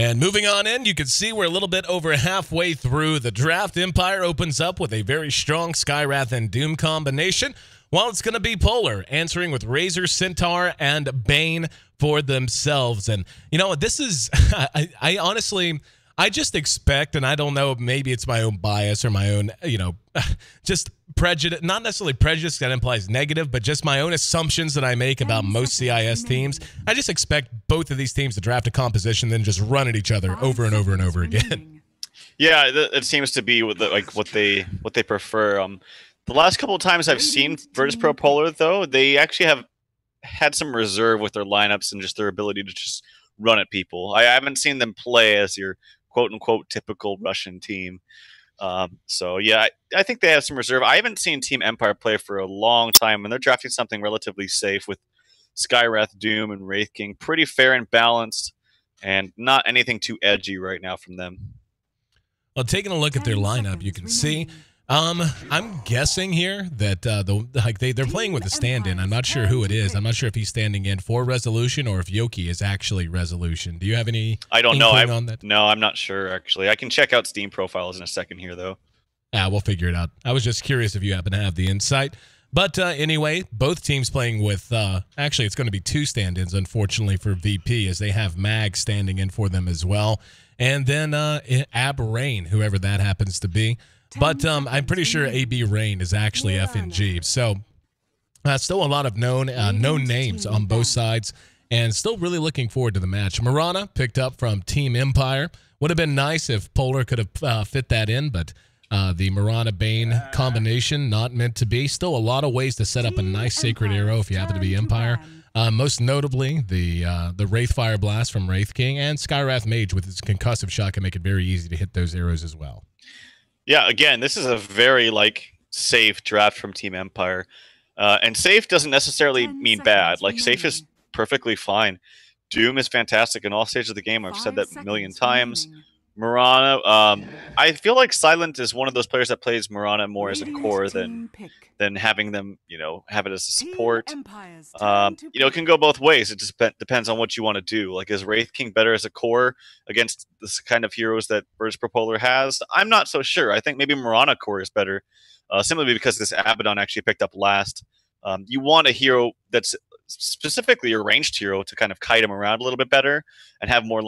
And moving on in, you can see we're a little bit over halfway through the draft. Empire opens up with a very strong Skywrath and Doom combination, while it's going to be Polar answering with Razor, Centaur, and Bane for themselves. And, you know, this is, I honestly, I just expect, and I don't know, maybe it's my own bias or my own, you know, just prejudice, not necessarily prejudice that implies negative, but just my own assumptions that I make about most CIS teams. I just expect both of these teams to draft a composition, then just run at each other over and over and over again. Yeah, it seems to be what they prefer. The last couple of times I've seen VP.Polar, though, they actually have had some reserve with their lineups and just their ability to just run at people. I haven't seen them play as your quote-unquote typical Russian team. So, yeah, I think they have some reserve. I haven't seen Team Empire play for a long time, and they're drafting something relatively safe with Skywrath, Doom, and Wraith King. Pretty fair and balanced, and not anything too edgy right now from them. Well, taking a look at their lineup, you can see I'm guessing here that they're playing with a stand-in. I'm not sure who it is. I'm not sure if he's standing in for Resolution or if Yoki is actually Resolution. Do you have any? I don't know. On that? No, I'm not sure actually. I can check out Steam profiles in a second here, though. We'll figure it out. I was just curious if you happen to have the insight. But anyway, both teams playing with actually it's going to be two stand-ins, unfortunately, for VP, as they have Mag standing in for them as well, and then Ab Rain, whoever that happens to be. But I'm pretty sure AB Rain is actually FNG. So still a lot of known names on both sides, and still really looking forward to the match. Marana picked up from Team Empire. Would have been nice if Polar could have fit that in, but the Marana-Bane combination, not meant to be. Still a lot of ways to set up a nice Sacred Arrow if you happen to be Empire. Most notably, the Wraith Fire Blast from Wraith King, and Skywrath Mage with its concussive shot can make it very easy to hit those arrows as well. Yeah, again, this is a very safe draft from Team Empire, and safe doesn't necessarily mean bad. Safe is perfectly fine. Doom is fantastic in all stages of the game. I've said that a million times. Marana, I feel like Silent is one of those players that plays Marana more as a core than having them, have it as a support. It can go both ways. It just depends on what you want to do. Is Wraith King better as a core against this kind of heroes that VP.Polar has? I'm not so sure. I think maybe Marana core is better, simply because this Abaddon actually picked up last. You want a hero that's specifically a ranged hero to kind of kite him around a little bit better and have more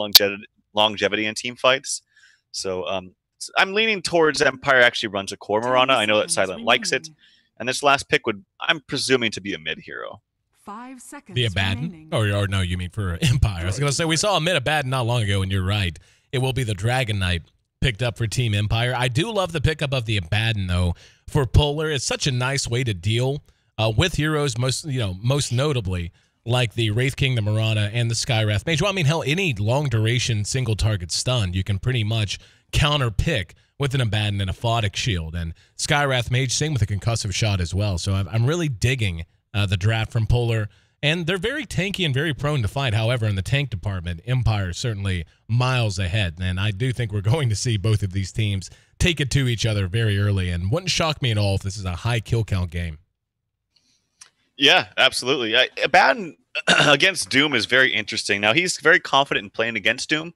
longevity in team fights. So I'm leaning towards Empire actually runs a core Marana. I know that Silent likes it. And this last pick I'm presuming to be a mid hero. 5 seconds. The Abaddon? Or no, you mean for Empire. I was going to say, we saw a mid Abaddon not long ago, and you're right. It will be the Dragon Knight picked up for Team Empire. I do love the pickup of the Abaddon, though, for Polar. It's such a nice way to deal with heroes, most notably, like the Wraith King, the Marana, and the Skywrath Mage. Well, I mean, hell, any long-duration single-target stun, you can pretty much counter-pick with an Abaddon and a Photic Shield. And Skywrath Mage, same with a concussive shot as well. So I'm really digging the draft from Polar. And they're very tanky and very prone to fight. However, in the tank department, Empire is certainly miles ahead. And I do think we're going to see both of these teams take it to each other very early. And wouldn't shock me at all if this is a high kill count game. Yeah, absolutely. Abaddon against Doom is very interesting. Now, he's very confident in playing against Doom.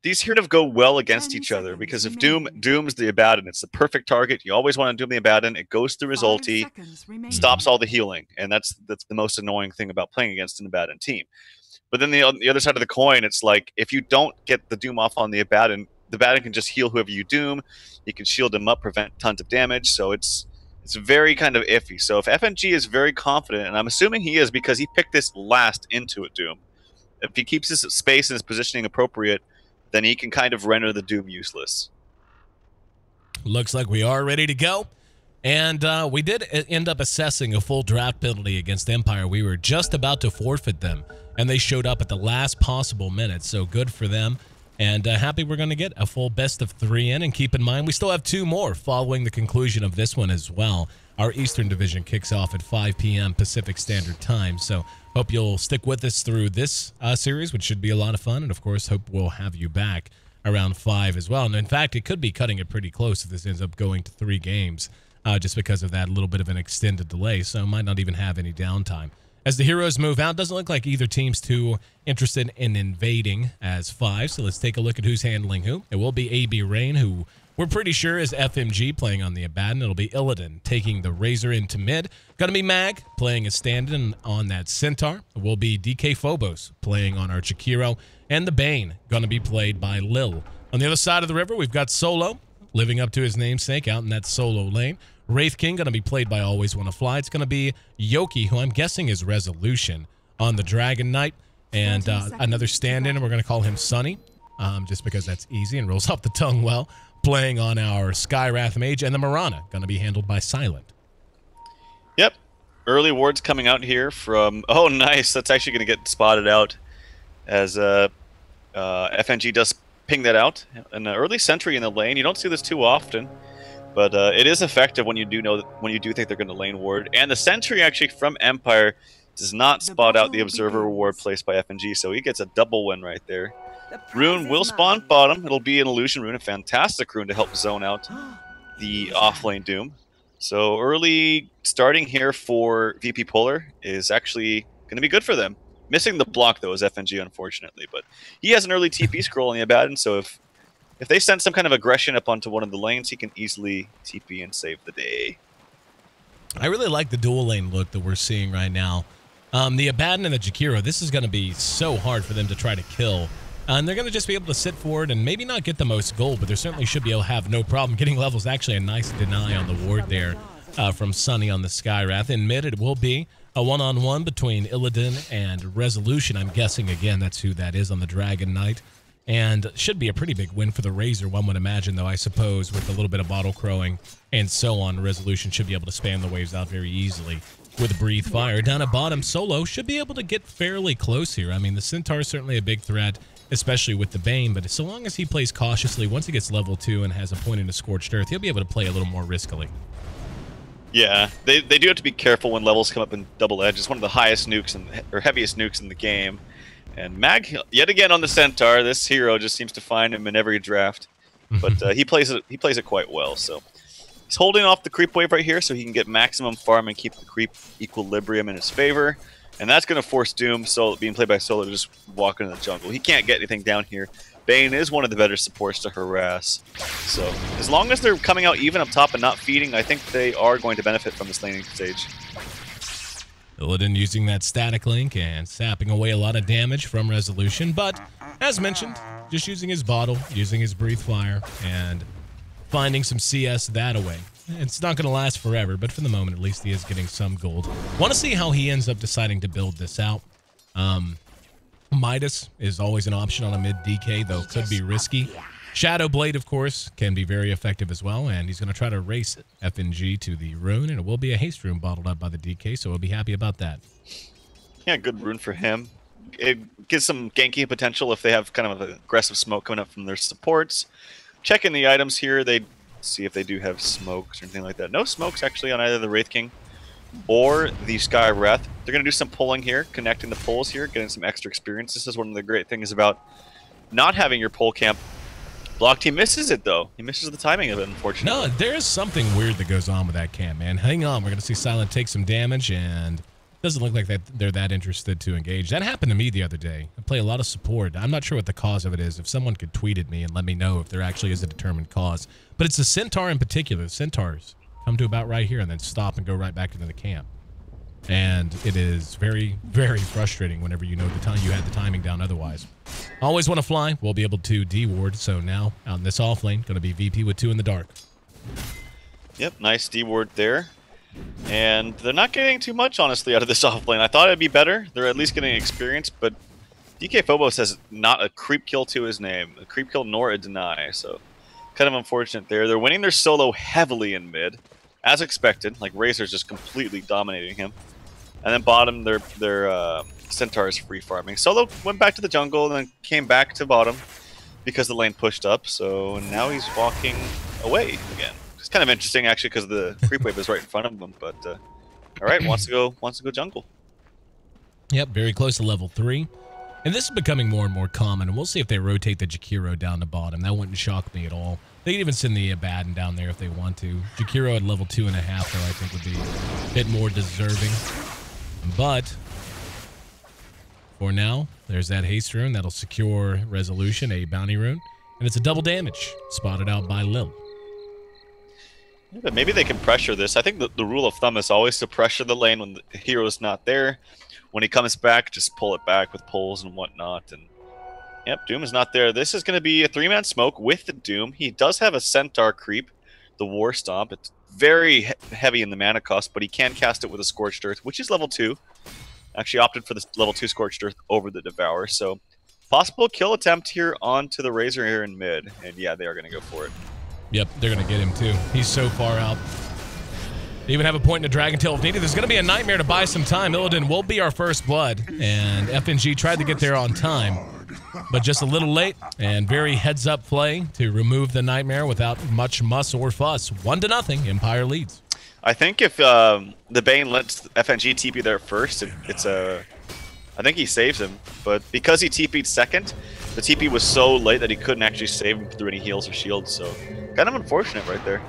These here go well against each other because if Doom's the Abaddon, it's the perfect target. You always want to Doom the Abaddon. It goes through his ulti, stops all the healing, and that's the most annoying thing about playing against an Abaddon team. But then the other side of the coin, it's like if you don't get the Doom off on the Abaddon can just heal whoever you Doom. You can shield him up, prevent tons of damage. So it's very kind of iffy. So if FNG is very confident, and I'm assuming he is because he picked this last into it Doom, if he keeps his space and his positioning appropriate, then he can kind of render the Doom useless. Looks like we are ready to go. And we did end up assessing a full draft penalty against Empire. We were just about to forfeit them, and they showed up at the last possible minute. So good for them. And happy we're going to get a full best of 3 in. And keep in mind, we still have 2 more following the conclusion of this one as well. Our Eastern Division kicks off at 5 p.m. Pacific Standard Time. So hope you'll stick with us through this series, which should be a lot of fun. And, of course, hope we'll have you back around 5 as well. And, in fact, it could be cutting it pretty close if this ends up going to 3 games just because of that little bit of an extended delay. So might not even have any downtime As the heroes move out, doesn't look like either team's too interested in invading as 5. So let's take a look at who's handling who. It will be AB Rain, who we're pretty sure is FMG playing on the Abaddon. It'll be Illidan taking the Razor into mid. Gonna be Mag playing a stand-in on that Centaur. It will be DK Phobos playing on our Jakiro. And the Bane gonna be played by Lil. On the other side of the river, we've got Solo living up to his namesake out in that solo lane. Wraith King going to be played by Always Wanna Fly. It's going to be Yoki, who I'm guessing is Resolution on the Dragon Knight. And another stand-in, and we're going to call him Sunny, just because that's easy and rolls off the tongue well, playing on our Skywrath Mage. And the Mirana going to be handled by Silent. Yep. Early wards coming out here from... Oh, nice. That's actually going to get spotted out as FNG does ping that out. An early sentry in the lane. You don't see this too often. But it is effective when you do think they're going to lane ward. And the sentry actually from Empire does not spot out the observer ward placed by FNG, so he gets a double win right there. Rune will spawn bottom. It'll be an illusion rune, a fantastic rune to help zone out the offlane Doom. So early starting here for VP.Polar is actually going to be good for them. Missing the block though is FNG, unfortunately, but he has an early TP scroll on the Abaddon, so if they send some kind of aggression up onto one of the lanes, he can easily TP and save the day. I really like the dual lane look that we're seeing right now. The Abaddon and the Jakiro, this is going to be so hard for them to try to kill. And they're going to just be able to sit forward and maybe not get the most gold, but they certainly should be able to have no problem getting levels. Actually, a nice deny on the ward there from Sunny on the Skywrath. In mid, it will be a one-on-one between Illidan and Resolution. I'm guessing, again, that's who that is on the Dragon Knight. And should be a pretty big win for the Razor, one would imagine, though, I suppose, with a little bit of bottle crowing and so on. Resolution should be able to spam the waves out very easily with Breathe Fire. Down at bottom, Solo should be able to get fairly close here. I mean, the Centaur is certainly a big threat, especially with the Bane, but so long as he plays cautiously, once he gets level 2 and has a point into Scorched Earth, he'll be able to play a little more riskily. Yeah, they do have to be careful when levels come up in Double Edge. It's one of the highest nukes or heaviest nukes in the game. And Mag, yet again on the Centaur, this hero just seems to find him in every draft. But he plays it quite well. So he's holding off the creep wave right here so he can get maximum farm and keep the creep equilibrium in his favor. And that's going to force Doom, being played by Solo, to just walk into the jungle. He can't get anything down here. Bane is one of the better supports to harass. So as long as they're coming out even up top and not feeding, I think they are going to benefit from this laning stage. Illidan using that static link and sapping away a lot of damage from Resolution, but as mentioned, just using his bottle, using his Breathe Fire, and finding some CS that away. It's not going to last forever, but for the moment, at least he is getting some gold. Want to see how he ends up deciding to build this out. Midas is always an option on a mid DK, though could be risky. Shadow Blade, of course, can be very effective as well, and he's going to try to race FNG to the rune, and it will be a haste rune bottled up by the DK, so we'll be happy about that. Yeah, good rune for him. It gives some ganking potential if they have kind of an aggressive smoke coming up from their supports. Checking the items here, they see if they do have smokes or anything like that. No smokes, actually, on either the Wraith King or the Skywrath. They're going to do some pulling here, connecting the pulls here, getting some extra experience. This is one of the great things about not having your pull camp. Block team misses it, though. He misses the timing of it, unfortunately. No, there is something weird that goes on with that camp, man. Hang on. We're going to see Silent take some damage, and it doesn't look like they're that interested to engage. That happened to me the other day. I play a lot of support. I'm not sure what the cause of it is. If someone could tweet at me and let me know if there actually is a determined cause. But it's the Centaur in particular. The Centaurs come to about right here and then stop and go right back into the camp. And it is very, very frustrating whenever you know you had the timing down otherwise. Always Want to Fly. We'll be able to D-ward. So now, out in this off lane, going to be VP with 2 in the dark. Yep, nice D-ward there. And they're not getting too much, honestly, out of this off lane. I thought it'd be better. They're at least getting experience, but DK Phobos has not a creep kill to his name. A creep kill nor a deny, so kind of unfortunate there. They're winning their solo heavily in mid, as expected. Like, Razor's just completely dominating him. And then bottom, their Centaur is free farming. Solo went back to the jungle and then came back to bottom because the lane pushed up. So now he's walking away again. It's kind of interesting actually because the creep wave is right in front of him. But all right, wants to go jungle. Yep, very close to level 3. And this is becoming more and more common. And we'll see if they rotate the Jakiro down to bottom. That wouldn't shock me at all. They could even send the Abaddon down there if they want to. Jakiro at level 2.5, though, I think would be a bit more deserving. But for now, there's that haste rune that'll secure resolution, a bounty rune, and it's a double damage spotted out by Lil. Yeah, but maybe they can pressure this. I think the rule of thumb is always to pressure the lane when the hero's not there. When he comes back, just pull it back with pulls and whatnot. And yep, Doom is not there. This is going to be a 3-man smoke with the Doom. He does have a Centaur creep, the War Stomp. It's very heavy in the mana cost, but he can cast it with a Scorched Earth, which is level 2. Actually opted for the level 2 Scorched Earth over the Devour. So possible kill attempt here onto the Razor here in mid. And yeah, they are going to go for it. Yep, they're going to get him too. He's so far out. They even have a point in the Dragon Tail if needed. There's going to be a Nightmare to buy some time. Illidan will be our first blood, and FNG tried to get there on time, but just a little late, and very heads-up play to remove the Nightmare without much muss or fuss. 1-0, Empire leads. I think if the Bane lets FNG TP there first, I think he saves him, but because he TP'd second, the TP was so late that he couldn't actually save him through any heals or shields, so kind of unfortunate right there.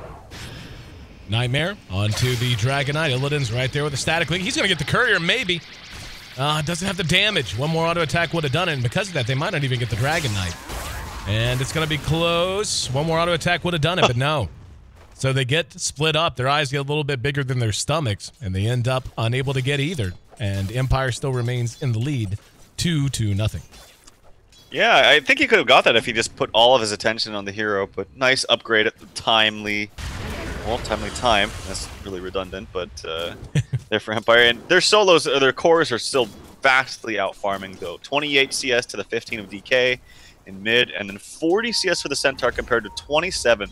Nightmare onto the Dragon Knight. Illidan's right there with a static link. He's going to get the Courier, maybe. Doesn't have the damage. One more auto attack would have done it, and because of that, they might not even get the Dragon Knight. And it's going to be close. One more auto attack would have done it, but no. So they get split up. Their eyes get a little bit bigger than their stomachs, and they end up unable to get either. And Empire still remains in the lead, 2-0. Yeah, I think he could have got that if he just put all of his attention on the hero, but nice upgrade at the timely time. That's really redundant, but they're for Empire. And their solos, their cores are still vastly out farming, though. 28 CS to the 15 of DK in mid, and then 40 CS for the Centaur compared to 27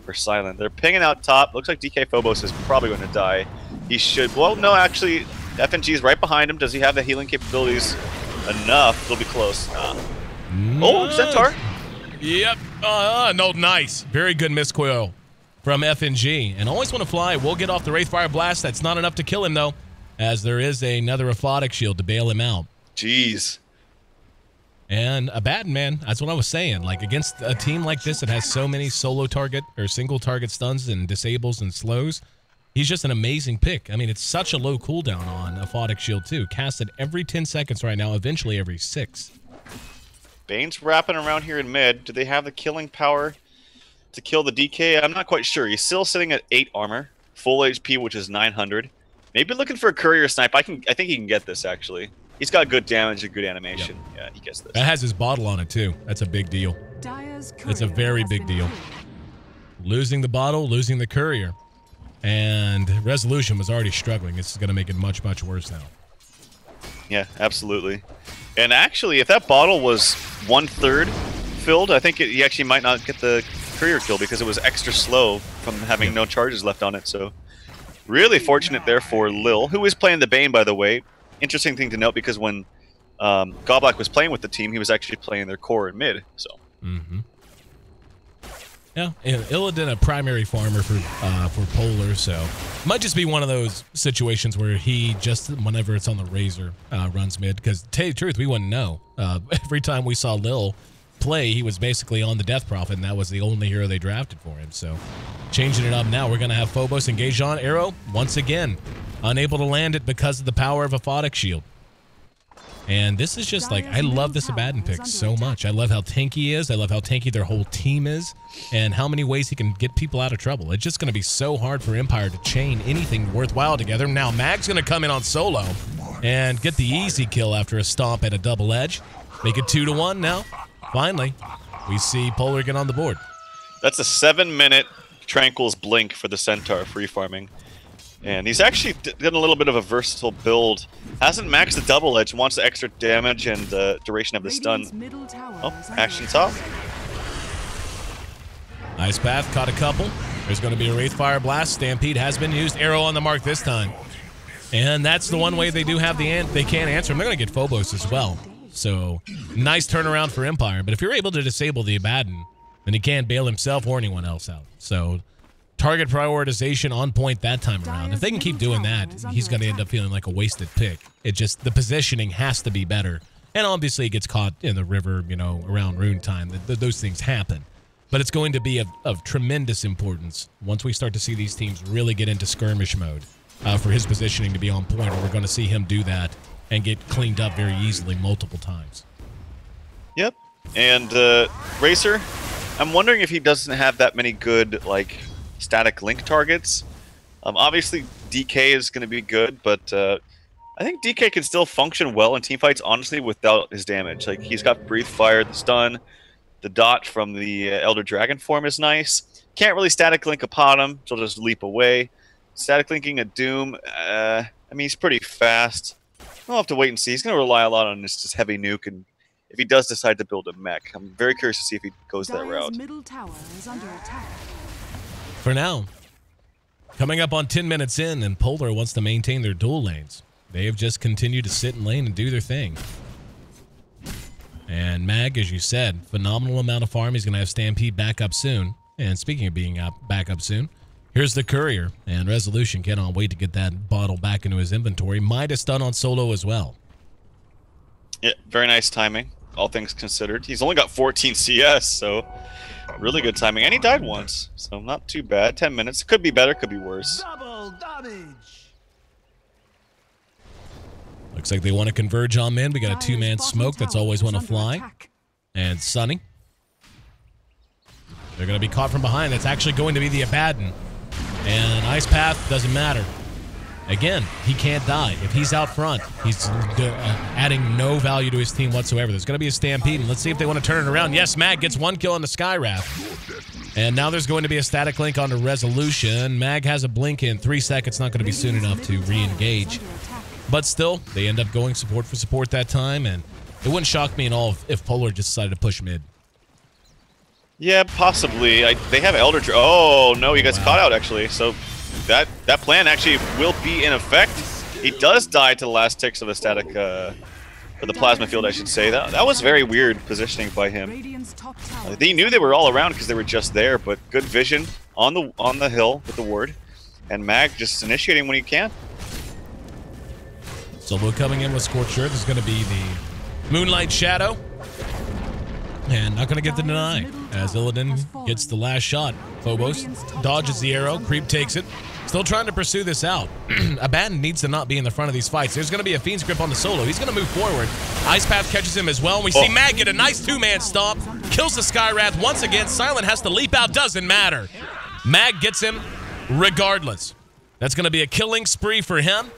for Silent. They're pinging out top. Looks like DK Phobos is probably going to die. He should. Well, no, actually, FNG is right behind him. Does he have the healing capabilities enough? They'll be close. Oh, Centaur. Yep. No, nice. Very good miscoil from FNG. And always want to fly. We'll get off the Wraithfire Blast. That's not enough to kill him, though, as there is another Aphotic Shield to bail him out. Jeez. And Abaddon, man, that's what I was saying. Like, against a team like this that has so many solo target or single target stuns and disables and slows, he's just an amazing pick. I mean, it's such a low cooldown on Aphotic Shield, too. Casted every 10 seconds right now, eventually every 6. Bane's wrapping around here in mid. Do they have the killing power to kill the DK? I'm not quite sure. He's still sitting at 8 armor, full HP, which is 900. Maybe looking for a courier snipe. I think he can get this, actually. He's got good damage and good animation. Yep. Yeah, he gets this. That has his bottle on it, too. That's a big deal. It's a very big deal. Losing the bottle, losing the courier. And Resolution was already struggling. This is going to make it much, much worse now. Yeah, absolutely. And actually, if that bottle was 1/3 filled, I think he actually might not get the courier kill because it was extra slow from having no charges left on it. So really fortunate there for Lil, who is playing the Bane, by the way. Interesting thing to note because when Godblack was playing with the team, he was actually playing their core in mid. So. Yeah, Illidan a primary farmer for Polar, so might just be one of those situations where he just, whenever it's on the Razor, runs mid. Because to tell you the truth, we wouldn't know. Every time we saw Lil play, he was basically on the Death Prophet, and that was the only hero they drafted for him. So changing it up now, we're going to have Phobos engaged on Arrow once again. Unable to land it because of the power of a Aphotic Shield. And this is just like, I love this Abaddon pick so much. I love how tanky he is. I love how tanky their whole team is. And how many ways he can get people out of trouble. It's just going to be so hard for Empire to chain anything worthwhile together. Now, Mag's going to come in on solo and get the easy kill after a stomp at a double edge. Make it 2-1 now. Finally, we see Polar get on the board. That's a 7-minute Tranquil's Blink for the Centaur free farming. And he's actually done a little bit of a versatile build. Hasn't maxed the double edge, wants the extra damage and the duration of the stun. Oh, action top. Nice path, caught a couple. There's going to be a Wraithfire Blast. Stampede has been used. Arrow on the mark this time. And that's the one way they do have they can't answer him. They're going to get Phobos as well. So, nice turnaround for Empire. But if you're able to disable the Abaddon, then he can't bail himself or anyone else out. So, target prioritization on point that time around. If they can keep doing that, he's going to end up feeling like a wasted pick. It just, the positioning has to be better. And obviously, it gets caught in the river, you know, around rune time. Those things happen. But it's going to be of tremendous importance once we start to see these teams really get into skirmish mode. for his positioning to be on point, or we're going to see him do that and get cleaned up very easily multiple times. Yep. And Racer, I'm wondering if he doesn't have that many good, like, static link targets. Obviously, DK is going to be good, but I think DK can still function well in teamfights, honestly, without his damage. Like, he's got Breathe Fire, the stun, the dot from the Elder Dragon form is nice. Can't really static link a Potom, she'll just leap away. Static linking a Doom, I mean, he's pretty fast. We'll have to wait and see. He's going to rely a lot on this heavy nuke, and if he does decide to build a mech, I'm very curious to see if he goes that route. Middle tower is under attack. For now, coming up on 10 minutes in, and Polar wants to maintain their dual lanes. They have just continued to sit in lane and do their thing. And Mag, as you said, phenomenal amount of farm. He's going to have Stampede back up soon. And speaking of being back up soon, here's the Courier, and Resolution cannot wait to get that bottle back into his inventory. Midas done on solo as well. Yeah, very nice timing, all things considered. He's only got 14 CS, so really good timing. And he died once, so not too bad. 10 minutes. Could be better, could be worse. Double damage. Looks like they want to converge on mid. We got a two-man smoke that's always want to fly. And Sunny. They're going to be caught from behind. That's actually going to be the Abaddon. And Ice Path doesn't matter. Again, he can't die. If he's out front, he's adding no value to his team whatsoever. There's going to be a Stampede, and let's see if they want to turn it around. Yes, Mag gets one kill on the Skywrath. And now there's going to be a static link onto Resolution. Mag has a blink in 3 seconds, not going to be soon enough to re-engage. But still, they end up going support for support that time, and it wouldn't shock me at all if Polar just decided to push mid. Yeah, possibly. They have Elder Dragon. Oh, no, he gets caught out, actually. So that plan actually will be in effect. He does die to the last ticks of the static, or the plasma field, I should say. That was very weird positioning by him. They knew they were all around because they were just there, but good vision on the hill with the ward. And Mag just initiating when he can. Solo coming in with Scorched Earth is going to be the Moonlight Shadow. And not going to get the deny as Illidan gets the last shot. Phobos dodges the arrow. Creep takes it. Still trying to pursue this out. Abaddon needs to not be in the front of these fights. There's going to be a Fiend's Grip on the solo. He's going to move forward. Ice Path catches him as well. And we see Mag get a nice two-man stomp. Kills the Skywrath once again. Silent has to leap out. Doesn't matter. Mag gets him regardless. That's going to be a killing spree for him.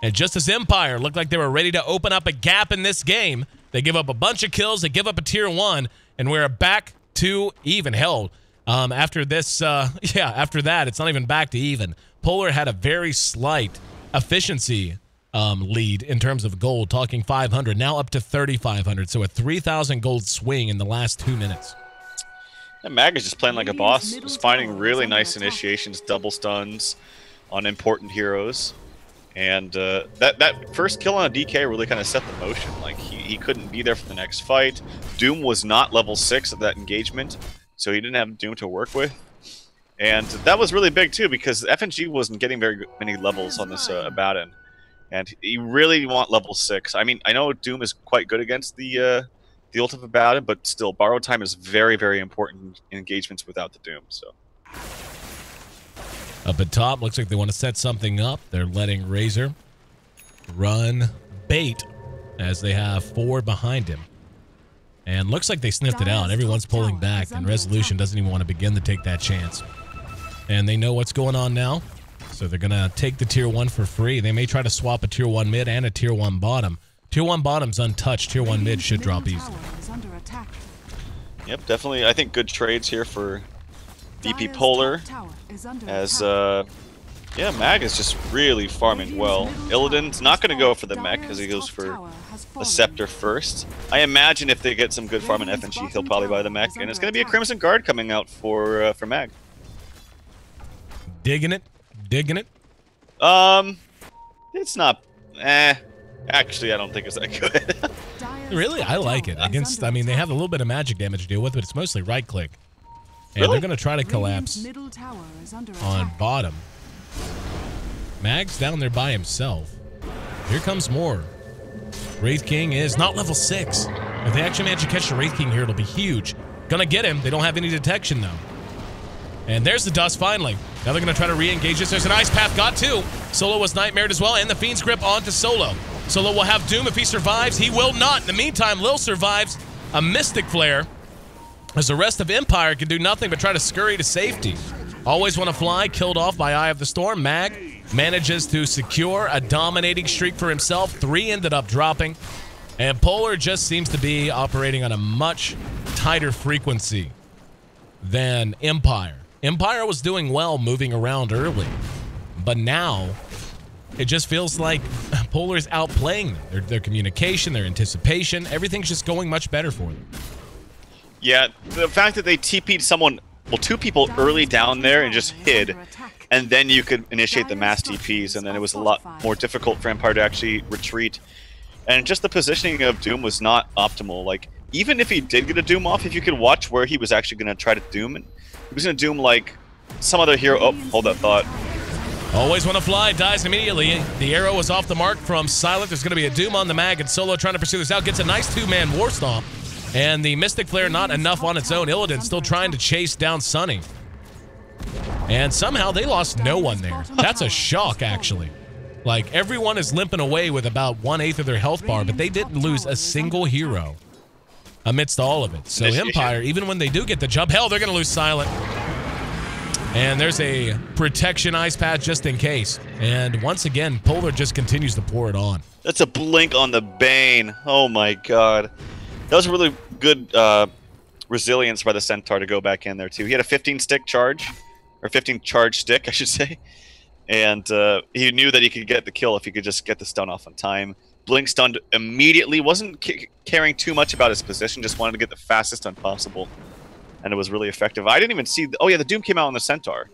And just as Empire looked like they were ready to open up a gap in this game, they give up a bunch of kills, they give up a tier 1, and we're back to even. Hell, after this, after that, it's not even back to even. Polar had a very slight efficiency lead in terms of gold, talking 500, now up to 3,500, so a 3,000 gold swing in the last 2 minutes. And Mag is just playing like a boss. He's finding really nice initiations, double stuns on important heroes. And that first kill on a DK really kind of set the motion. Like, he couldn't be there for the next fight. Doom was not level 6 of that engagement, so he didn't have Doom to work with. And that was really big, too, because FNG wasn't getting very many levels on this Abaddon. And you really want level 6. I mean, I know Doom is quite good against the ultimate Abaddon, but still, borrow time is very, very important in engagements without the Doom, so... Up at top, looks like they want to set something up. They're letting Razor run bait as they have 4 behind him. And looks like they sniffed it out. Everyone's pulling back, and Resolution doesn't even want to begin to take that chance. And they know what's going on now, so they're going to take the tier 1 for free. They may try to swap a tier 1 mid and a tier 1 bottom. Tier 1 bottom's untouched. Tier 1 mid should drop easily. Yep, definitely. I think good trades here for VP.Polar, as Mag is just really farming well. Illidan's not going to go for the mech because he goes for a scepter first. I imagine if they get some good farm in FNG, he'll probably buy the mech, and it's going to be a Crimson Guard coming out for Mag. Digging it, digging it. It's not. Actually, I don't think it's that good. Really, I like it. Against, I mean, they have a little bit of magic damage to deal with, but it's mostly right click. And they're going to try to collapse on bottom. Mag's down there by himself. Here comes more. Wraith King is not level 6. If they actually manage to catch the Wraith King here, it'll be huge. Gonna get him. They don't have any detection, though. And there's the dust finally. Now they're going to try to re-engage this. There's an ice path. Got two. Solo was nightmared as well, and the Fiend's Grip onto Solo. Solo will have Doom if he survives. He will not. In the meantime, Lil survives a Mystic Flare, as the rest of Empire can do nothing but try to scurry to safety. Always Want to Fly, killed off by Eye of the Storm. Mag manages to secure a dominating streak for himself. 3 ended up dropping. And Polar just seems to be operating on a much tighter frequency than Empire. Empire was doing well moving around early, but now it just feels like Polar is outplaying them. Their communication, their anticipation, everything's just going much better for them. Yeah, the fact that they TP'd someone, well, 2 people early down there and just hid, and then you could initiate the mass TPs, and then it was a lot more difficult for Empire to actually retreat. And just the positioning of Doom was not optimal. Like, even if he did get a Doom off, if you could watch where he was actually going to try to Doom, he was going to Doom like some other hero. Oh, hold that thought. Always Want to Fly dies immediately. The arrow was off the mark from Silent. There's going to be a Doom on the Mag, and Solo trying to pursue this out. Gets a nice 2-man War Stomp. And the Mystic Flare not enough on its own. Illidan still trying to chase down Sunny. And somehow they lost no one there. That's a shock, actually. Like, everyone is limping away with about 1/8 of their health bar, but they didn't lose a single hero amidst all of it. So Empire, even when they do get the jump, hell, they're going to lose Silent. And there's a protection ice path just in case. And once again, Polar just continues to pour it on. That's a blink on the Bane. Oh my god. That was a really good resilience by the Centaur to go back in there too. He had a 15-stick charge, or 15 charge stick, I should say. And he knew that he could get the kill if he could just get the stun off on time. Blink stunned immediately, wasn't caring too much about his position, just wanted to get the fastest stun possible. And it was really effective. I didn't even see... Oh yeah, the Doom came out on the Centaur.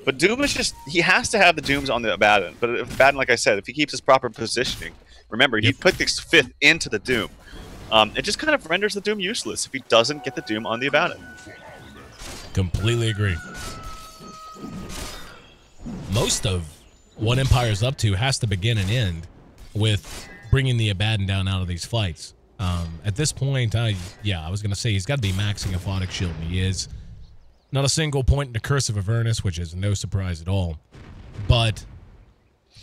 But Doom is just... He has to have the Dooms on the Abaddon. But Abaddon, like I said, if he keeps his proper positioning... Remember, he put this 5th into the Doom. It just kind of renders the Doom useless if he doesn't get the Doom on the Abaddon. Completely agree. Most of what Empire's up to has to begin and end with bringing the Abaddon down out of these fights. At this point, I was going to say he's got to be maxing Aphotic Shield, and he is. Not a single point in the Curse of Avernus, which is no surprise at all. But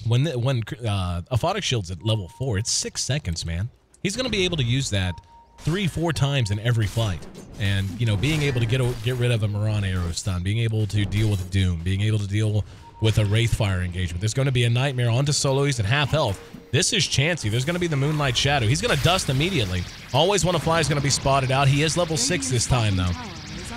when Aphotic Shield's at level 4, it's 6 seconds, man. He's going to be able to use that 3-4 times in every fight. And, you know, being able to get rid of a Moran arrow stun, being able to deal with Doom, being able to deal with a Wraithfire engagement. There's going to be a Nightmare onto Solo. He's at half health. This is Chansey. There's going to be the Moonlight Shadow. He's going to dust immediately. Always Want to Fly is going to be spotted out. He is level 6 this time, though.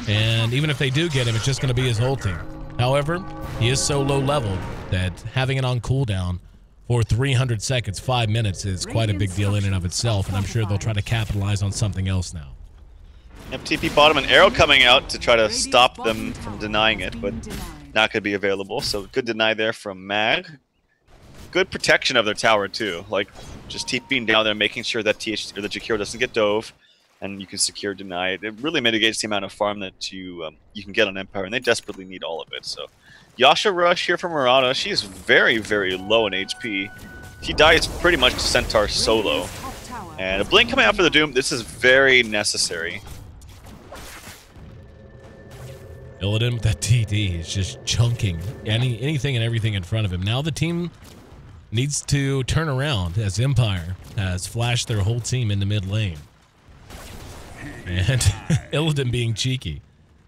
And even if they do get him, it's just going to be his ulting. However, he is so low leveled that having it on cooldown for 300 seconds, 5 minutes, is quite a big deal in and of itself, and I'm sure they'll try to capitalize on something else now. Yep, TP bottom, an arrow coming out to try to stop them from denying it, but not going to be available, so good deny there from Mag. Good protection of their tower, too, like just TPing down there, making sure that the Jakiro doesn't get dove, and you can secure deny it. It really mitigates the amount of farm that you can get on Empire, and they desperately need all of it, so... Yasha Rush here from Murata. She is very, very low in HP. She dies pretty much to Centaur solo. And a blink coming out for the Doom. This is very necessary. Illidan with that TD is just chunking anything and everything in front of him. Now the team needs to turn around as Empire has flashed their whole team in the mid lane. And Illidan, being cheeky,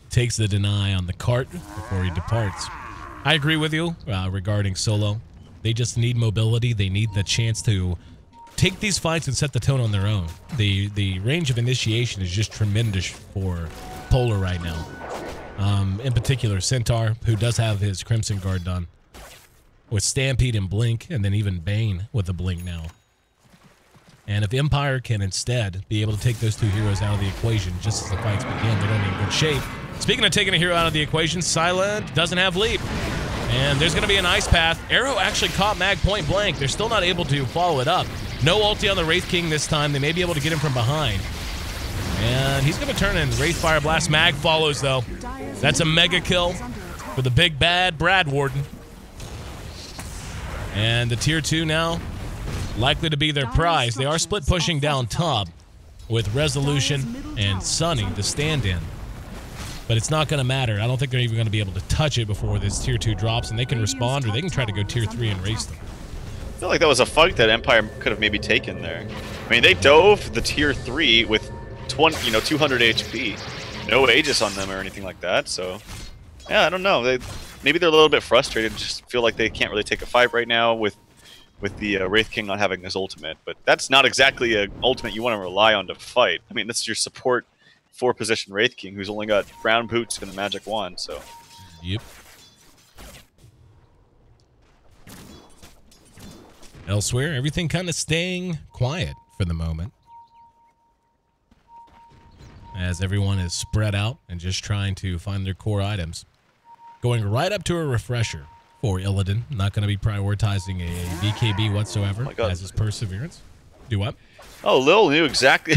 takes the deny on the cart before he departs. I agree with you regarding Solo. They just need mobility. They need the chance to take these fights and set the tone on their own. The range of initiation is just tremendous for Polar right now. In particular, Centaur, who does have his Crimson Guard done, with Stampede and Blink, and then even Bane with the Blink now. And if Empire can instead be able to take those 2 heroes out of the equation just as the fights begin, they're going to be in good shape. Speaking of taking a hero out of the equation, Silent doesn't have Leap. And there's going to be an Ice Path. Arrow actually caught Mag point blank. They're still not able to follow it up. No ulti on the Wraith King this time. They may be able to get him from behind. And he's going to turn in Wraith Fire Blast. Mag follows, though. That's a mega kill for the big bad Brad Warden. And the Tier 2 now likely to be their prize. They are split pushing down top with Resolution and Sunny, the stand-in. But it's not going to matter. I don't think they're even going to be able to touch it before this tier 2 drops, and they can respond, or they can try to go tier 3 and race them. I feel like that was a fight that Empire could have maybe taken there. I mean, they dove the tier 3 with 200 HP. No Aegis on them or anything like that, so... Yeah, I don't know. Maybe they're a little bit frustrated, just feel like they can't really take a fight right now with the Wraith King not having his ultimate. But that's not exactly an ultimate you want to rely on to fight. I mean, this is your support 4-position Wraith King who's only got brown boots and a magic wand, so... Yep. Elsewhere, everything kind of staying quiet for the moment, as everyone is spread out and just trying to find their core items. Going right up to a refresher for Illidan. Not going to be prioritizing a BKB whatsoever as his perseverance. Do what? Oh, Lil knew exactly.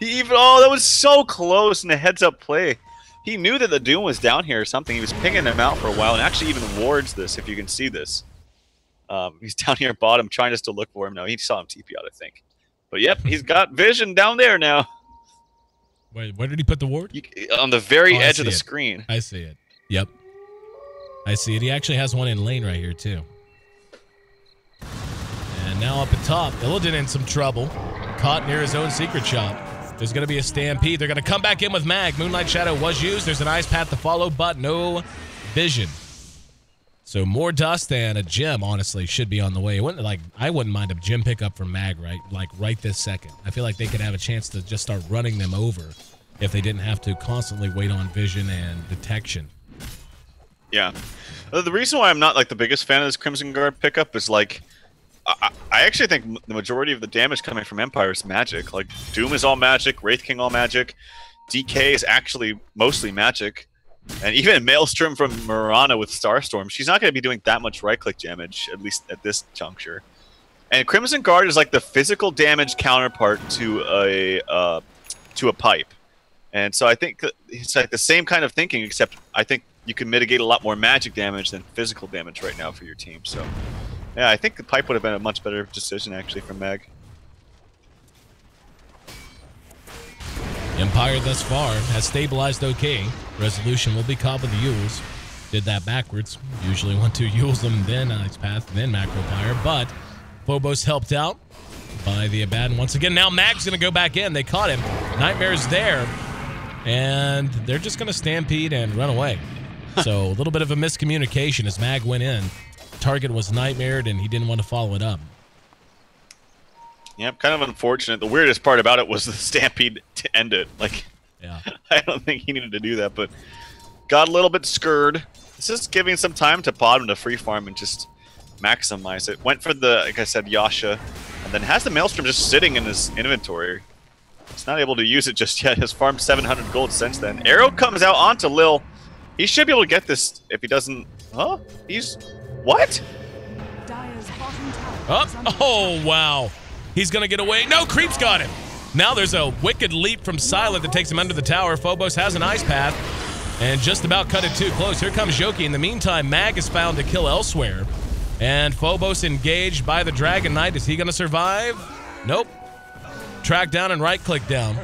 Oh, that was so close in a heads-up play. He knew that the Doom was down here or something. He was pinging him out for a while, and actually even wards this, if you can see this. He's down here bottom, trying just to look for him. No, he saw him TP out, I think. But yep, he's got vision down there now. Wait, where did he put the ward? On the very edge of the screen. I see it. Yep. I see it. He actually has one in lane right here, too. And now up at top, Illidan in some trouble. Caught near his own secret shop. There's going to be a stampede. They're going to come back in with Mag. Moonlight Shadow was used. There's an ice path to follow, but no vision. So more dust and a gem, honestly, should be on the way. I wouldn't mind a gem pickup from Mag right this second. I feel like they could have a chance to just start running them over if they didn't have to constantly wait on vision and detection. Yeah. The reason why I'm not like the biggest fan of this Crimson Guard pickup is like I actually think the majority of the damage coming from Empire is magic. Like Doom is all magic, Wraith King all magic, DK is actually mostly magic. And even Maelstrom from Mirana with Starstorm, she's not going to be doing that much right-click damage, at least at this juncture. And Crimson Guard is like the physical damage counterpart to a pipe. And so I think it's like the same kind of thinking, except I think you can mitigate a lot more magic damage than physical damage right now for your team. So, yeah, I think the pipe would have been a much better decision, actually, for Meg. Empire thus far has stabilized okay. Resolution will be caught with the Yules. Did that backwards. Usually 1-2 Yules them, then Ice Path, then Macro Fire. But Phobos helped out by the Abaddon once again. Now Mag's going to go back in. They caught him. Nightmare's there. And they're just going to stampede and run away. So a little bit of a miscommunication as Mag went in. Target was nightmared and he didn't want to follow it up. Yep, kind of unfortunate. The weirdest part about it was the stampede to end it. Like, yeah, I don't think he needed to do that, but got a little bit scared. It's just giving some time to bottom to free farm and just maximize it. Went for the, like I said, Yasha, and then has the Maelstrom just sitting in his inventory. He's not able to use it just yet. Has farmed 700 gold since then. Arrow comes out onto Lil. He should be able to get this if he doesn't. Huh? He's what? Oh wow. He's going to get away. No, Creep's got him. Now there's a wicked leap from Silent that takes him under the tower. Phobos has an ice path and just about cut it too close. Here comes Joki. In the meantime, Mag is found to kill elsewhere. And Phobos engaged by the Dragon Knight. Is he going to survive? Nope. Track down and right-click down.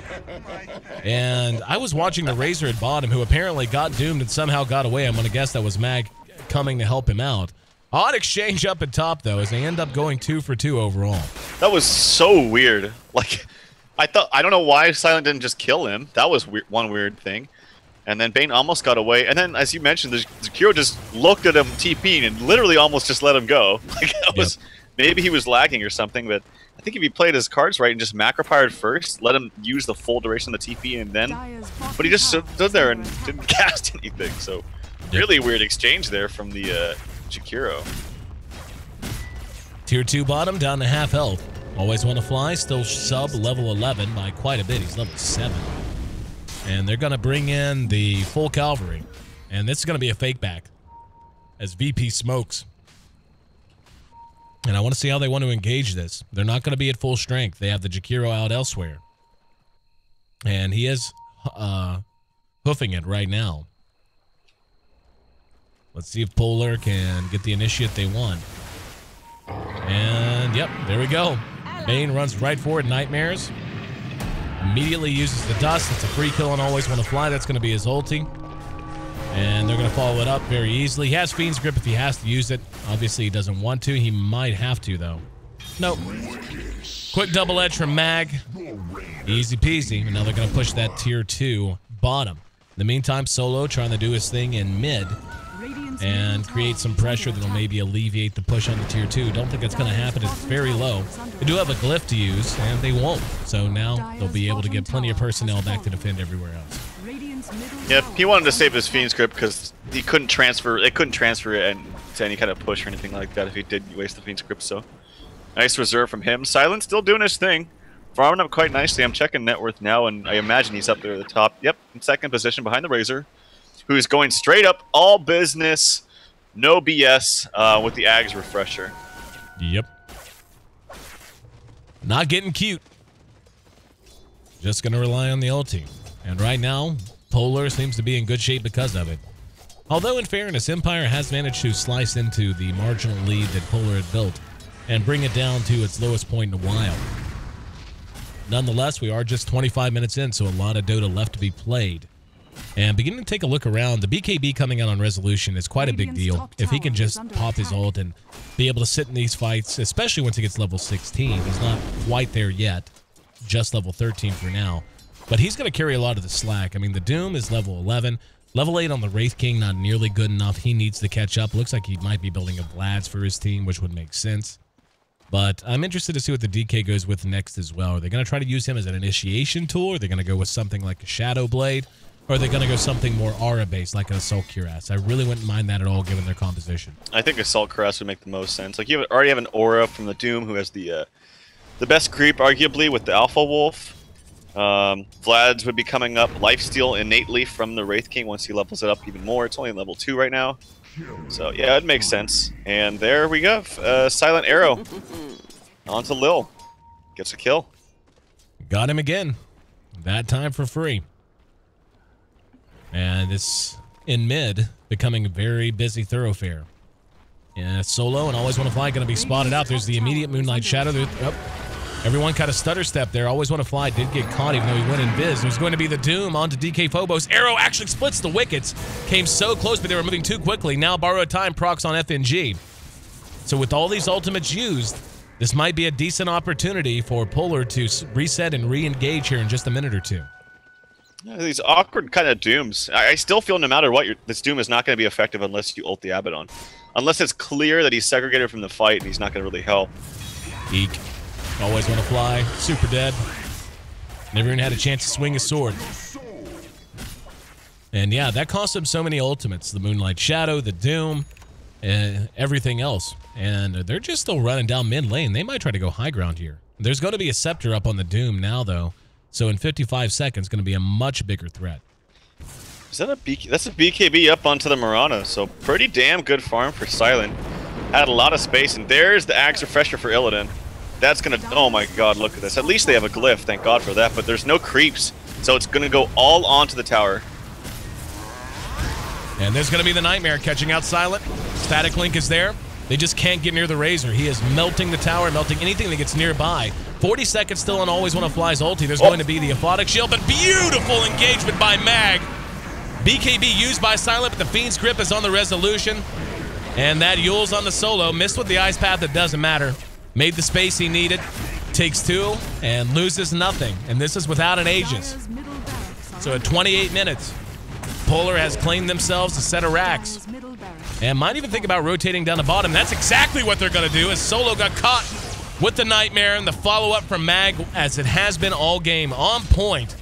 And I was watching the Razor at bottom, who apparently got doomed and somehow got away. I'm going to guess that was Mag coming to help him out. Odd exchange up at top, though, as they end up going 2 for 2 overall. That was so weird. Like, I don't know why Silent didn't just kill him. That was one weird thing. And then Bane almost got away. And then, as you mentioned, the Kiro just looked at him TPing and literally almost just let him go. Like, that was, maybe he was lagging or something, but I think if he played his cards right and just macro fired first, let him use the full duration of the TP and then... But he just stood there and didn't cast anything. So, really weird exchange there from the... Chikiro. Tier 2 bottom, down to half health. Always want to fly, still sub level 11 by quite a bit. He's level 7. And they're going to bring in the full cavalry. And this is going to be a fake back as VP smokes. And I want to see how they want to engage this. They're not going to be at full strength. They have the Jakiro out elsewhere. And he is hoofing it right now. Let's see if Polar can get the initiate they want. And, yep, there we go. Bane runs right for it. Nightmares. Immediately uses the dust. It's a free kill on Always Want to Fly. That's going to be his ulti. And they're going to follow it up very easily. He has Fiend's Grip if he has to use it. Obviously, he doesn't want to. He might have to, though. Nope. Quick double edge from Mag. Easy peasy. And now they're going to push that tier 2 bottom. In the meantime, Solo trying to do his thing in mid and create some pressure that'll maybe alleviate the push on the tier 2. Don't think that's going to happen. It's very low. They do have a glyph to use, and they won't. So now they'll be able to get plenty of personnel back to defend everywhere else. Yep, he wanted to save his Fiend's Grip because he couldn't transfer. It couldn't transfer it to any kind of push or anything like that if he did waste the Fiend's Grip. So nice reserve from him. Silent still doing his thing, farming up quite nicely. I'm checking net worth now, and I imagine he's up there at the top. Yep, in second position behind the Razor, who's going straight up, all business, no BS with the Ags refresher. Yep. Not getting cute. Just going to rely on the ulti. And right now, Polar seems to be in good shape because of it. Although, in fairness, Empire has managed to slice into the marginal lead that Polar had built and bring it down to its lowest point in a while. Nonetheless, we are just 25 minutes in, so a lot of Dota left to be played. And beginning to take a look around, the BKB coming out on Resolution is quite a big deal. If he can just pop his ult and be able to sit in these fights, especially once he gets level 16. He's not quite there yet, just level 13 for now. But he's going to carry a lot of the slack. I mean, the Doom is level 11. Level 8 on the Wraith King, not nearly good enough. He needs to catch up. Looks like he might be building a Vlad's for his team, which would make sense. But I'm interested to see what the DK goes with next as well. Are they going to try to use him as an initiation tool? Are they going to go with something like a Shadow Blade? Or are they going to go something more aura-based, like an Assault Cuirass? I really wouldn't mind that at all, given their composition. I think Assault Cuirass would make the most sense. Like, you already have an aura from the Doom, who has the best creep, arguably, with the Alpha Wolf. Vlad's would be coming up. Lifesteal innately from the Wraith King once he levels it up even more. It's only level 2 right now. So, yeah, it makes sense. And there we go. Silent Arrow. On to Lil. Gets a kill. Got him again. That time for free. And it's in mid, becoming a very busy thoroughfare. And Solo and Always Want to Fly going to be spotted out. There's the immediate Moonlight Shadow. Everyone kind of stutter step there. Always Want to Fly did get caught, even though he went in Viz. There's going to be the Doom onto DK Phobos. Arrow actually splits the wickets. Came so close, but they were moving too quickly. Now Borrowed Time procs on FNG. So with all these ultimates used, this might be a decent opportunity for Polar to reset and re-engage here in just a minute or two. Yeah, these awkward kind of Dooms. I still feel no matter what, this Doom is not going to be effective unless you ult the Abaddon. Unless it's clear that he's segregated from the fight and he's not going to really help. Eek. Always Want to Fly. Super dead. Never even had a chance to swing his sword. And yeah, that cost him so many ultimates. The Moonlight Shadow, the Doom, everything else. And they're just still running down mid lane. They might try to go high ground here. There's going to be a Scepter up on the Doom now, though. So in 55 seconds, going to be a much bigger threat. Is that a that's a BKB up onto the Mirana, so pretty damn good farm for Silent. Had a lot of space, and there's the Axe Refresher for Illidan. That's going to... Oh my god, look at this. At least they have a glyph, thank god for that, but there's no creeps, so it's going to go all onto the tower. And there's going to be the Nightmare catching out Silent. Static Link is there. They just can't get near the Razor. He is melting the tower, melting anything that gets nearby. 40 seconds still on Always Want to Fly's ulti. There's going to be the Aphotic Shield, but beautiful engagement by Mag. BKB used by Silent, but the Fiend's Grip is on the Resolution. And that Yule's on the Solo. Missed with the Ice Path, it doesn't matter. Made the space he needed. Takes 2 and loses nothing. And this is without an Aegis. So at 28 minutes, Polar has claimed themselves a set of racks. And might even think about rotating down the bottom. That's exactly what they're going to do, as Solo got caught with the Nightmare and the follow-up from Mag, as it has been all game, on point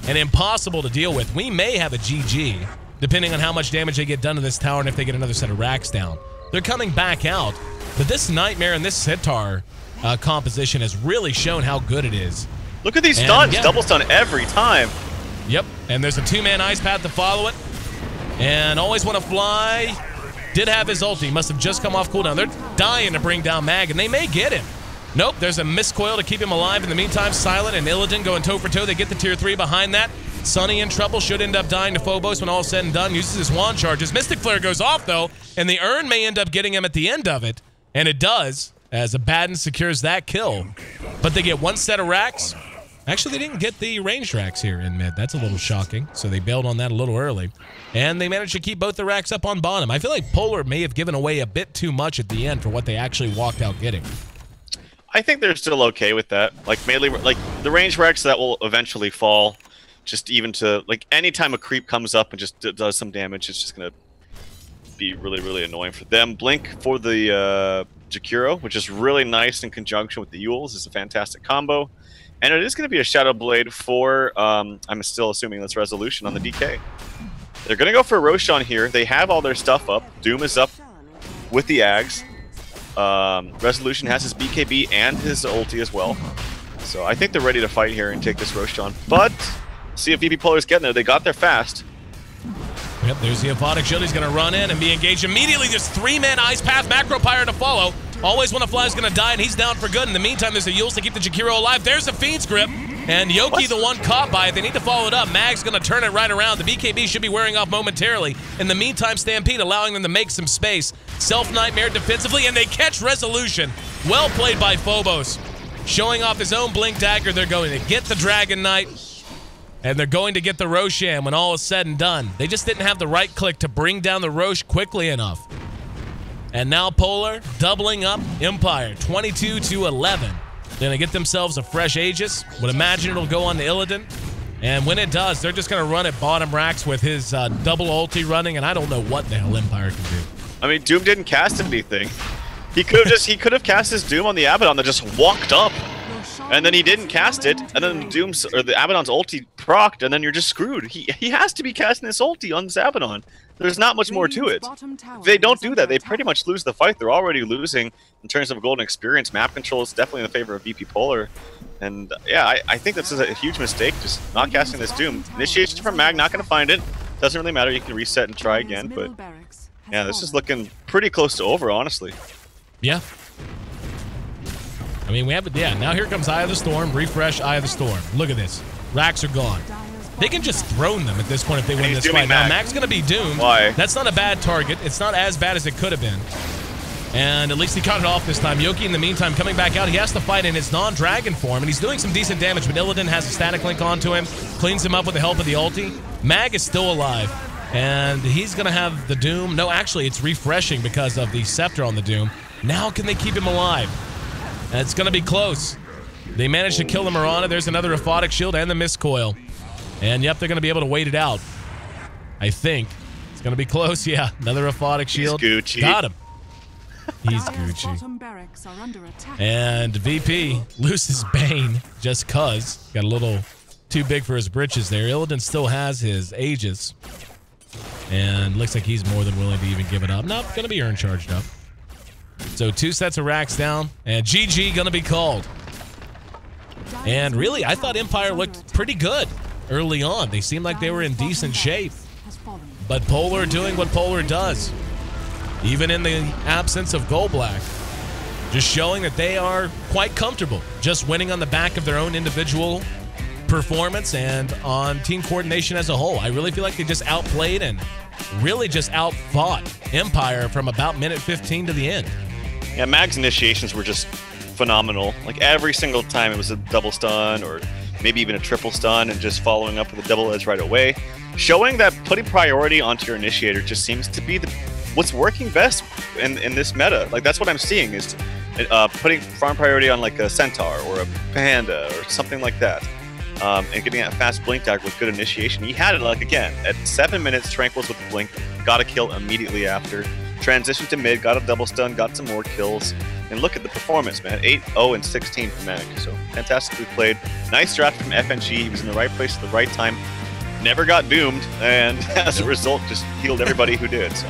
and impossible to deal with. We may have a GG, depending on how much damage they get done to this tower and if they get another set of racks down. They're coming back out, but this Nightmare and this Sitar composition has really shown how good it is. Look at these stuns, double stun every time. Yep, and there's a 2-man Ice Path to follow it. And Always Want to Fly did have his ulti. Must have just come off cooldown. They're dying to bring down Mag, and they may get him. Nope, there's a miscoil to keep him alive. In the meantime, Silent and Illidan going toe-for-toe. They get the tier 3 behind that. Sunny in trouble, should end up dying to Phobos when all's said and done. Uses his wand charges. Mystic Flare goes off, though, and the Urn may end up getting him at the end of it. And it does, as Abaddon secures that kill. But they get 1 set of racks, Actually, they didn't get the range racks here in mid. That's a little shocking. So they bailed on that a little early. And they managed to keep both the racks up on bottom. I feel like Polar may have given away a bit too much at the end for what they actually walked out getting. I think they're still okay with that. Like melee, like the range racks that will eventually fall. Just even to like anytime a creep comes up and just does some damage, it's just gonna be really, really annoying for them. Blink for the Jakiro, which is really nice in conjunction with the Yules, is a fantastic combo. And it is going to be a Shadow Blade for, I'm still assuming that's Resolution on the DK. They're going to go for a Roshan here. They have all their stuff up. Doom is up with the Ags. Resolution has his BKB and his ulti as well. So I think they're ready to fight here and take this Roshan. But see if VP.Polar's getting there. They got there fast. Yep, there's the Aphotic Shield. He's going to run in and be engaged immediately. There's 3-man Ice Path, Macro Pyre to follow. Always when a fly's going to die, and he's down for good. In the meantime, there's a Yules to keep the Jakiro alive. There's a Fiend's Grip, and Yoki the one caught by it. They need to follow it up. Mag's going to turn it right around. The BKB should be wearing off momentarily. In the meantime, Stampede allowing them to make some space. Self-Nightmare defensively, and they catch Resolution. Well played by Phobos. Showing off his own Blink Dagger. They're going to get the Dragon Knight, and they're going to get the Roshan when all is said and done. They just didn't have the right click to bring down the Rosh quickly enough. And now Polar doubling up Empire, 22-11. They're going to get themselves a fresh Aegis. Would imagine it'll go on to Illidan. And when it does, they're just going to run at bottom racks with his double ulti running, and I don't know what the hell Empire can do. I mean, Doom didn't cast anything. He could have cast his Doom on the Abaddon that just walked up. And then he didn't cast it, and then the Abaddon's ulti procced, and then you're just screwed. He has to be casting this ulti on this Abaddon. There's not much more to it. If they don't do that, they pretty much lose the fight. They're already losing in terms of golden experience. Map control is definitely in favor of VP.Polar. And yeah, I think this is a huge mistake, just not casting this Doom. Initiation from Mag, not going to find it. Doesn't really matter, you can reset and try again, but yeah, this is looking pretty close to over, honestly. Yeah. I mean, we have it. Yeah, now here comes Eye of the Storm. Refresh Eye of the Storm. Look at this. Racks are gone. They can just throne them at this point if they win this fight. Now, Mag's going to be doomed. Why? That's not a bad target. It's not as bad as it could have been. And at least he got it off this time. Yoki, in the meantime, coming back out. He has to fight in his non-dragon form, and he's doing some decent damage, but Illidan has a static link onto him, cleans him up with the help of the ulti. Mag is still alive, and he's going to have the Doom. No, actually, it's refreshing because of the Scepter on the Doom. Now can they keep him alive? And it's going to be close. They managed to kill the Mirana. There's another Aphotic Shield and the Mist Coil. And yep, they're going to be able to wait it out. I think. It's going to be close. Yeah, another Aphotic Shield. He's Gucci. Got him. He's Gucci. And VP loses Bane just cuz. Got a little too big for his britches there. Illidan still has his Aegis. And looks like he's more than willing to even give it up. Not going to be Urn charged up. So 2 sets of racks down. And GG going to be called. And really, I thought Empire looked pretty good early on. They seemed like they were in decent shape. But Polar doing what Polar does. Even in the absence of Gold Black. Just showing that they are quite comfortable. Just winning on the back of their own individual performance and on team coordination as a whole. I really feel like they just outplayed and really just outfought Empire from about minute 15 to the end. Yeah, Mag's initiations were just phenomenal. Like every single time it was a double stun or maybe even a triple stun and just following up with a double edge right away. Showing that putting priority onto your initiator just seems to be what's working best in this meta. Like that's what I'm seeing is putting farm priority on like a Centaur or a Panda or something like that. And getting that fast blink dagger with good initiation. He had it like again at 7 minutes, Tranquils with the blink, got a kill immediately after. Transitioned to mid, got a double stun, got some more kills. And look at the performance, man. 8-0 and 16 for Mag. So fantastically played. Nice draft from FNG. He was in the right place at the right time. Never got doomed, and as a result, just healed everybody who did. So.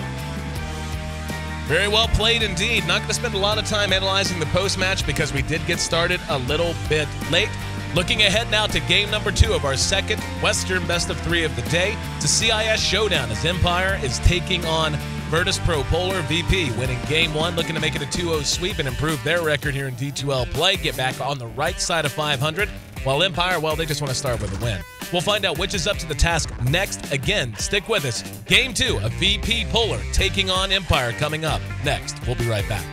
Very well played indeed. Not going to spend a lot of time analyzing the post-match because we did get started a little bit late. Looking ahead now to game number 2 of our second Western Best of 3 of the day. It's a CIS showdown as Empire is taking on VP.Polar. VP winning game 1, looking to make it a 2-0 sweep and improve their record here in D2L play. Get back on the right side of 500. While Empire, well, they just want to start with a win. We'll find out which is up to the task next. Again, stick with us. Game 2 of VP.Polar taking on Empire coming up next. We'll be right back.